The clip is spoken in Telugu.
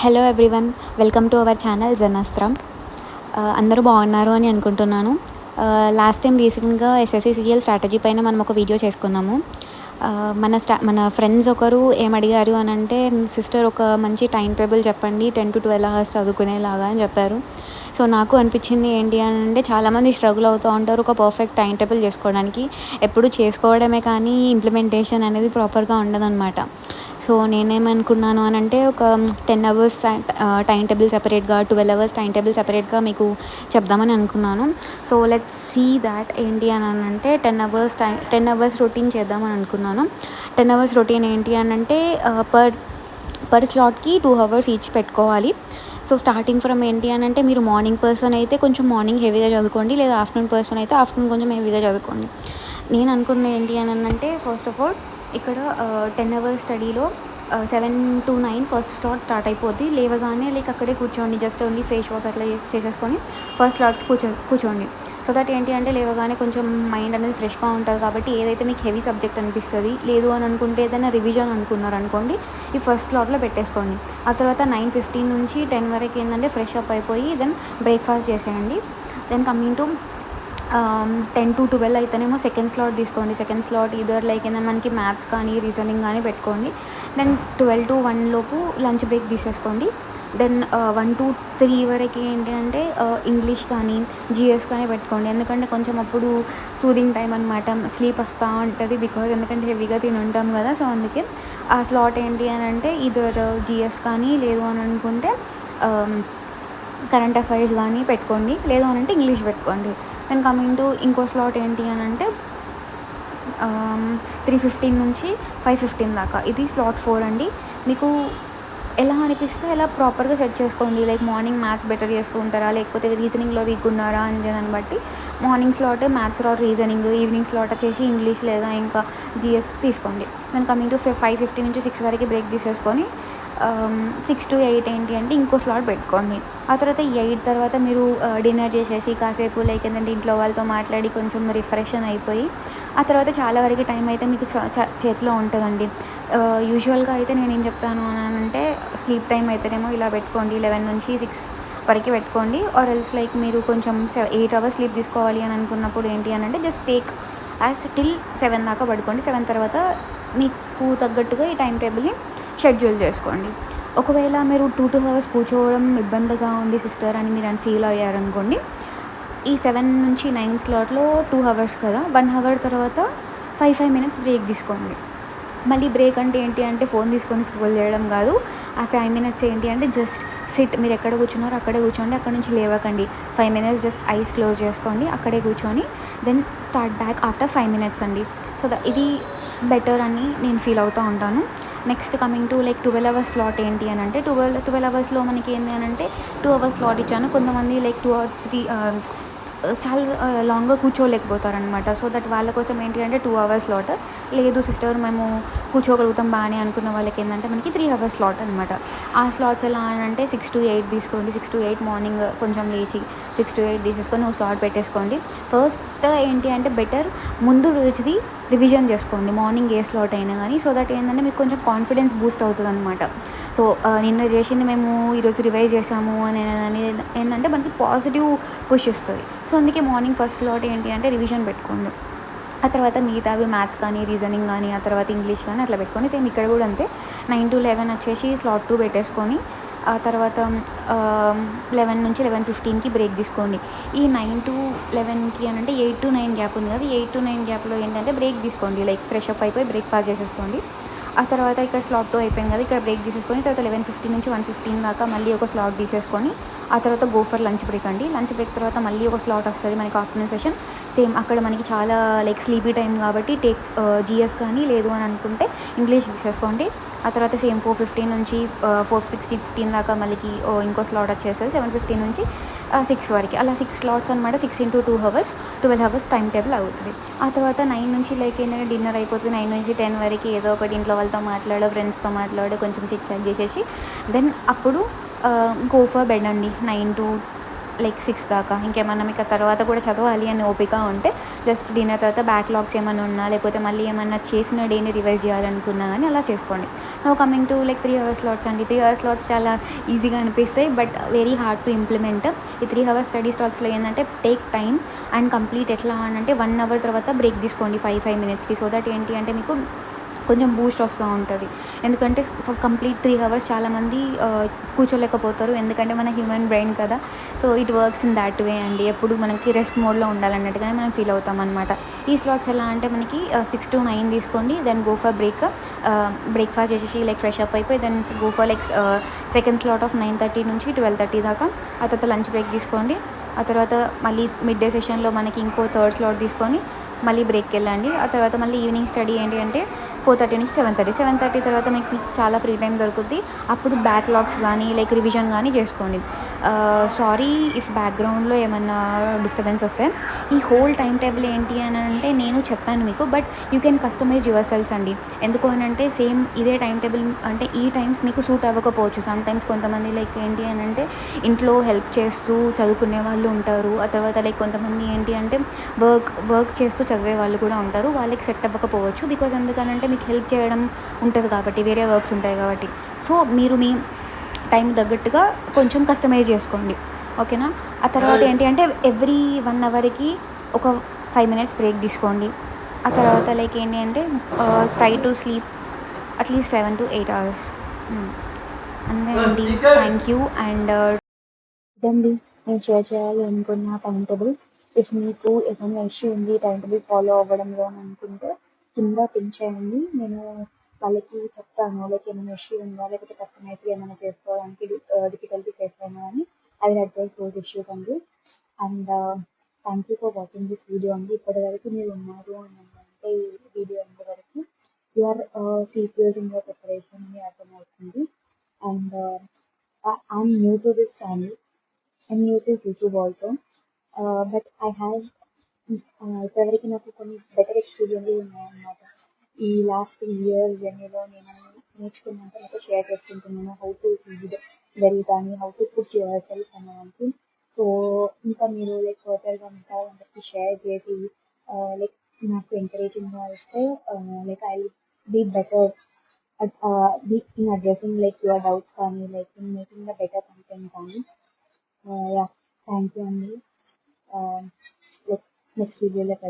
Hello everyone, welcome to our channel జనస్త్రం. అందరూ బాగున్నారు అని అనుకుంటున్నాను. లాస్ట్ టైం రీసెంట్గా ఎస్ఎస్సి సిజిఎల్ స్ట్రాటజీ పైన మనం ఒక వీడియో చేసుకున్నాము. మన ఫ్రెండ్స్ ఒకరు ఏమడిగారు అని అంటే, సిస్టర్ ఒక మంచి టైం టేబుల్ చెప్పండి 10 to 12 hours చదువుకునేలాగా అని చెప్పారు. సో నాకు అనిపించింది ఏంటి అని అంటే, చాలామంది స్ట్రగుల్ అవుతూ ఉంటారు ఒక పర్ఫెక్ట్ టైం టేబుల్ చేసుకోవడానికి. ఎప్పుడు చేసుకోవడమే కానీ ఇంప్లిమెంటేషన్ అనేది ప్రాపర్గా ఉండదన్నమాట. సో నేనేమనుకున్నాను అని అంటే, ఒక 10 hours టైం టేబుల్ సెపరేట్గా, 12 hours టైం టేబుల్ సెపరేట్గా మీకు చెప్దామని అనుకున్నాను. సో లెట్స్ సీ దాట్ ఏంటి అని అంటే, 10 hours రొటీన్ చేద్దామని అనుకున్నాను. 10 hours రొటీన్ ఏంటి అని అంటే, పర్ స్లాట్కి 2 hours ఈచ్ పెట్టుకోవాలి. సో స్టార్టింగ్ ఫ్రమ్ ఏంటి అని అంటే, మీరు మార్నింగ్ పర్సన్ అయితే కొంచెం మార్నింగ్ హెవీగా చదువుకోండి, లేదా ఆఫ్టర్నూన్ పర్సన్ అయితే ఆఫ్టర్నూన్ కొంచెం హెవీగా చదువుకోండి. నేను అనుకున్నది ఏంటి అని అంటే, ఫస్ట్ ఆఫ్ ఆల్ ఇక్కడ 10 hours స్టడీలో 7 to 9 ఫస్ట్ స్లాట్ స్టార్ట్ అయిపోద్ది. లేవగానే అక్కడే కూర్చోండి, జస్ట్ ఓన్లీ ఫేస్ వాష్ అట్లా చేసేసుకొని ఫస్ట్ స్లాట్కి కూర్చోండి. సో దట్ ఏంటి అంటే, లేవగానే కొంచెం మైండ్ అనేది ఫ్రెష్గా ఉంటుంది. కాబట్టి ఏదైతే మీకు హెవీ సబ్జెక్ట్ అనిపిస్తుంది, లేదు అని అనుకుంటే ఏదైనా రివిజన్ అనుకున్నారనుకోండి, ఈ ఫస్ట్ స్లాట్లో పెట్టేసుకోండి. ఆ తర్వాత 9:15 నుంచి 10 వరకు ఏంటంటే ఫ్రెష్ అప్ అయిపోయి దెన్ బ్రేక్ఫాస్ట్ చేసేయండి. దెన్ కమింగ్ టు 10 to 12 అయితేనేమో సెకండ్ స్లాట్ తీసుకోండి. సెకండ్ స్లాట్ ఈదర్ ఏంటంటే మనకి మ్యాథ్స్ కానీ రీజనింగ్ కానీ పెట్టుకోండి. దెన్ 12 to 1 లోపు లంచ్ బ్రేక్ తీసేసుకోండి. దెన్ 1 to 3 వరకు ఏంటి అంటే ఇంగ్లీష్ కానీ జిఎస్ కానీ పెట్టుకోండి. ఎందుకంటే కొంచెం అప్పుడు సూదింగ్ టైం అనమాట, స్లీప్ వస్తూ ఉంటుంది. బికాజ్ ఎందుకంటే హెవీగా తిని ఉంటాం కదా. సో అందుకే ఆ స్లాట్ ఏంటి అని అంటే, ఈదర్ జిఎస్ కానీ, లేదు అని అనుకుంటే కరెంట్ అఫైర్స్ కానీ పెట్టుకోండి, లేదు అని అంటే ఇంగ్లీష్ పెట్టుకోండి. దెన్ కమింగ్ టు ఇంకో స్లాట్ ఏంటి అని అంటే 3:15 నుంచి 5:15 దాకా, ఇది స్లాట్ 4 అండి. మీకు ఎలా అనిపిస్తే ఎలా ప్రాపర్గా సెట్ చేసుకోండి. మార్నింగ్ మ్యాథ్స్ బెటర్ చేసుకుంటారా, లేకపోతే రీజనింగ్లో వీక్ ఉన్నారా అని దాన్ని బట్టి morning slot maths slot reasoning, evening slot వచ్చేసి ఇంగ్లీష్ లేదా ఇంకా జిఎస్ తీసుకోండి. దెన్ కమింగ్ టు 5:15 నుంచి 6 వరకు బ్రేక్ తీసేసుకొని 6 to 8 ఏంటి అంటే ఇంకో స్లాట్ పెట్టుకోండి. ఆ తర్వాత 8 తర్వాత మీరు డిన్నర్ చేసేసి కాసేపు ఏంటంటే ఇంట్లో వాళ్ళతో మాట్లాడి కొంచెం రిఫ్రెషన్ అయిపోయి, ఆ తర్వాత చాలా వరకు టైం అయితే మీకు చేతిలో ఉంటుందండి. యూజువల్గా అయితే నేనేం చెప్తాను అని అంటే, స్లీప్ టైం అయితేనేమో ఇలా పెట్టుకోండి, 11 నుంచి 6 వరకు పెట్టుకోండి. ఆర్ ఎల్స్ మీరు కొంచెం 8 hours స్లీప్ తీసుకోవాలి అని అనుకున్నప్పుడు ఏంటి అని అంటే, జస్ట్ టేక్ యాజ్ టిల్ 7 దాకా పడుకోండి. 7 తర్వాత మీకు తగ్గట్టుగా ఈ టైం టేబుల్ని షెడ్యూల్ చేసుకోండి. ఒకవేళ మీరు 2 hours కూర్చోవడం ఇబ్బందిగా ఉంది సిస్టర్ అని మీరు ఫీల్ అయ్యారనుకోండి, ఈ 7 నుంచి 9 స్లాట్లో 2 hours కదా, 1 hour తర్వాత 5 minutes బ్రేక్ తీసుకోండి. మళ్ళీ బ్రేక్ అంటే ఏంటి అంటే, ఫోన్ తీసుకొని స్క్రోల్ చేయడం కాదు. ఆ 5 minutes ఏంటి అంటే, జస్ట్ సిట్, మీరు ఎక్కడ కూర్చున్నారో అక్కడే కూర్చోండి, అక్కడ నుంచి లేవకండి. 5 minutes జస్ట్ ఐస్ క్లోజ్ చేసుకోండి, అక్కడే కూర్చొని then start back after 5 minutes అండి. సో ఇది బెటర్ అని నేను ఫీల్ అవుతూ ఉంటాను. Next coming to 12 hours slot ఏంటి అని అంటే, 12 hours మనకి ఏంటి అని అంటే 2 hours స్లాట్ ఇచ్చాను. కొంతమంది 2 or 3 చాలా లాంగ్గా కూర్చోలేకపోతారనమాట. సో దట్ వాళ్ళ కోసం ఏంటి అంటే 2 hours స్లాట్. లేదు సిస్టర్ మేము కూర్చోగలుగుతాం బాగానే అనుకున్న వాళ్ళకి ఏంటంటే మనకి 3 hours స్లాట్ అనమాట. ఆ స్లాట్స్ ఎలా అని అంటే 6 to 8 తీసుకోండి. 6 to 8 మార్నింగ్ కొంచెం లేచి 6 to 8 తీసేసుకొని ఒక స్లాట్ పెట్టేసుకోండి. ఫస్ట్ ఏంటి అంటే, బెటర్ ముందు రోజుది రివిజన్ చేసుకోండి మార్నింగ్ ఏ స్లాట్ అయినా కానీ. సో దట్ ఏంటంటే మీకు కొంచెం కాన్ఫిడెన్స్ బూస్ట్ అవుతుంది అనమాట. సో నిన్న చేసింది మేము ఈరోజు రివైజ్ చేసాము అని ఏంటంటే మనకి పాజిటివ్ పుష్ ఇస్తుంది. సో అందుకే మార్నింగ్ ఫస్ట్ స్లాట్ ఏంటి అంటే రివిజన్ పెట్టుకోండి. ఆ తర్వాత మిగతావి మ్యాథ్స్ కానీ రీజనింగ్ కానీ, ఆ తర్వాత ఇంగ్లీష్ కానీ అట్లా పెట్టుకొని, సేమ్ ఇక్కడ కూడా అంతే 9 to 11 వచ్చేసి స్లాట్ 2 పెట్టేసుకొని, ఆ తర్వాత 11 నుంచి 11:15కి బ్రేక్ తీసుకోండి. ఈ 9 to 11కి అని అంటే 8 to 9 గ్యాప్ ఉంది కదా, 8 to 9 గ్యాప్లో ఏంటంటే బ్రేక్ తీసుకోండి. ఫ్రెష్ అప్ అయిపోయి బ్రేక్ఫాస్ట్ చేసేసుకోండి. ఆ తర్వాత ఇక్కడ స్లాట్ 2 అయిపోయింది కదా, ఇక్కడ బ్రేక్ తీసేసుకొని తర్వాత 11:15 నుంచి 1:15 దాకా మళ్ళీ ఒక స్లాట్ తీసేసుకొని, ఆ తర్వాత గో ఫర్ లంచ్ బ్రేక్ అండి. లంచ్ బ్రేక్ తర్వాత మళ్ళీ ఒక స్లాట్ వస్తుంది మనకి ఆఫ్టర్నూన్ సెషన్. సేమ్ అక్కడ మనకి చాలా స్లీపీ టైం కాబట్టి టేక్ జిఎస్ కానీ, లేదు అని అనుకుంటే ఇంగ్లీష్ తీసేసుకోండి. ఆ తర్వాత సేమ్ 4:15 నుంచి 4:15 దాకా మళ్ళీ ఇంకో స్లాట్ వచ్చేస్తుంది 7:15 నుంచి 6 వరకు. అలా 6 స్లాట్స్ అనమాట. 6 into 2 hours 12 hours time table అవుతుంది. ఆ తర్వాత 9 నుంచి ఏంటంటే డిన్నర్ అయిపోతుంది. 9 నుంచి 10 వరకు ఏదో ఒకటి ఇంట్లో వాళ్ళతో మాట్లాడో, ఫ్రెండ్స్తో మాట్లాడో, కొంచెం చిట్ చాట్ చేసేసి దెన్ అప్పుడు గో ఫర్ బెడ్ అండి. 9 to లైక్ 6 దాకా. ఇంకేమన్నా మీకు తర్వాత కూడా చదవాలి అని ఓపిక ఉంటే జస్ట్ డిన్నర్ తర్వాత బ్యాక్లాగ్స్ ఏమన్నా ఉన్నా, లేకపోతే మళ్ళీ ఏమన్నా చేసిన డేని రివైజ్ చేయాలనుకున్నా కానీ అలా చేసుకోండి. Now coming to like 3 hours slots అండి. 3 అవర్స్ స్లాట్స్ చాలా ఈజీగా అనిపిస్తాయి, but very hard to implement. ఈ 3 అవర్స్ స్టడీ స్లాట్స్లో ఏంటంటే టేక్ టైం అండ్ కంప్లీట్. ఎట్లా అని అంటే 1 అవర్ తర్వాత బ్రేక్ తీసుకోండి 5 మినిట్స్కి. సో దట్ ఏంటి అంటే మీకు కొంచెం బూస్ట్ వస్తూ ఉంటుంది. ఎందుకంటే కంప్లీట్ 3 అవర్స్ చాలామంది కూర్చోలేకపోతారు, ఎందుకంటే మన హ్యూమన్ బ్రెయిన్ కదా. So it works in that way అండి. ఎప్పుడు మనకి రెస్ట్ మోడ్లో ఉండాలన్నట్టుగానే మనం ఫీల్ అవుతాం అనమాట. ఈ స్లాట్స్ ఎలా అంటే మనకి 6 to 9 తీసుకోండి, దెన్ గో ఫర్ బ్రేక్ఫాస్ట్ చేసేసి లైక్ ఫ్రెష్ అప్ అయిపోయి then go for like second slot of 9:30 నుంచి 12:30 దాకా. ఆ తర్వాత లంచ్ బ్రేక్ తీసుకోండి. ఆ తర్వాత మళ్ళీ మిడ్ డే సెషన్లో మనకి ఇంకో థర్డ్ స్లాట్ తీసుకొని మళ్ళీ బ్రేక్కి వెళ్ళండి. ఆ తర్వాత మళ్ళీ ఈవినింగ్ స్టడీ ఏంటి అంటే 4:30 నుంచి 7:30 తర్వాత మీకు చాలా ఫ్రీ టైం దొరుకుద్ది. అప్పుడు బ్యాక్లాగ్స్ కానీ లైక్ రివిజన్ కానీ చేసుకోండి. సారీ ఇఫ్ బ్యాక్గ్రౌండ్లో ఏమన్నా డిస్టర్బెన్స్ వస్తే. ఈ హోల్ టైం టేబుల్ ఏంటి అని అంటే నేను చెప్పాను మీకు, but you can customise your cells అండి. ఎందుకు అని అంటే సేమ్ ఇదే టైం టేబుల్ అంటే ఈ టైమ్స్ మీకు సూట్ అవ్వకపోవచ్చు. సమ్ టైమ్స్ కొంతమంది లైక్ ఏంటి అని అంటే ఇంట్లో హెల్ప్ చేస్తూ చదువుకునే వాళ్ళు ఉంటారు. ఆ తర్వాత లైక్ కొంతమంది ఏంటి అంటే వర్క్ చేస్తూ చదివే వాళ్ళు కూడా ఉంటారు. వాళ్ళకి సెట్ అవ్వకపోవచ్చు, బికాజ్ ఎందుకనంటే మీకు హెల్ప్ చేయడం ఉంటుంది కాబట్టి, వేరే వర్క్స్ ఉంటాయి కాబట్టి. సో మీరు మీ టైం తగ్గట్టుగా కొంచెం కస్టమైజ్ చేసుకోండి, ఓకేనా. ఆ తర్వాత ఏంటి అంటే ఎవ్రీ 1 అవర్కి ఒక 5 మినిట్స్ బ్రేక్ తీసుకోండి. ఆ తర్వాత లైక్ ఏంటి అంటే try to sleep at least 7 to 8 hours. అంతే అండి. Thank you. అండ్ ఇదండి నేను షేర్ చేయాలి అనుకున్న టైం టేబుల్. ఇఫ్ మీకు ఏదైనా ఇష్యూ ఉంది టైం టేబుల్ ఫాలో అవ్వడంలో అని అనుకుంటే కింద పిన్ చేయండి. నేను వాళ్ళకి చెప్తాను లైక్ ఏమైనా ఇష్యూ ఉందా, లేకపోతే కస్టమైజ్గా ఏమైనా చేసుకోవడానికి డిఫికల్టీ చేస్తాను అని. I will advise those issues అండి. And thank you for watching this video అండి. ఇప్పటి వరకు మీరు ఉన్నారు అని అంటే ఈ వీడియో అయ్యే వరకు you're serious in your preparation అని అర్థమవుతుంది. And I'm new to this channel. I'm new to YouTube also, but I have ఇప్పటివరకు నాకు కొన్ని బెటర్ ఎక్స్పీరియన్సెస్ ఉన్నాయన్నమాట. ఈ లాస్ట్ 3 years జర్నీలో నేను నేర్చుకున్నాక నాతో షేర్ చేసుకుంటున్నాను. హౌ టు రీడ్ వెల్ కానీ, how to put your self అనేదానికి. సో ఇంకా మీరు లైక్ ఫర్దర్గా ఇంకా అందరికి షేర్ చేసి లైక్ నాకు ఎంకరేజింగ్గా ఇస్తే like I be better in addressing like your doubts కానీ, like in making the better content కానీ. Yeah, thank you, Andy. Next video, let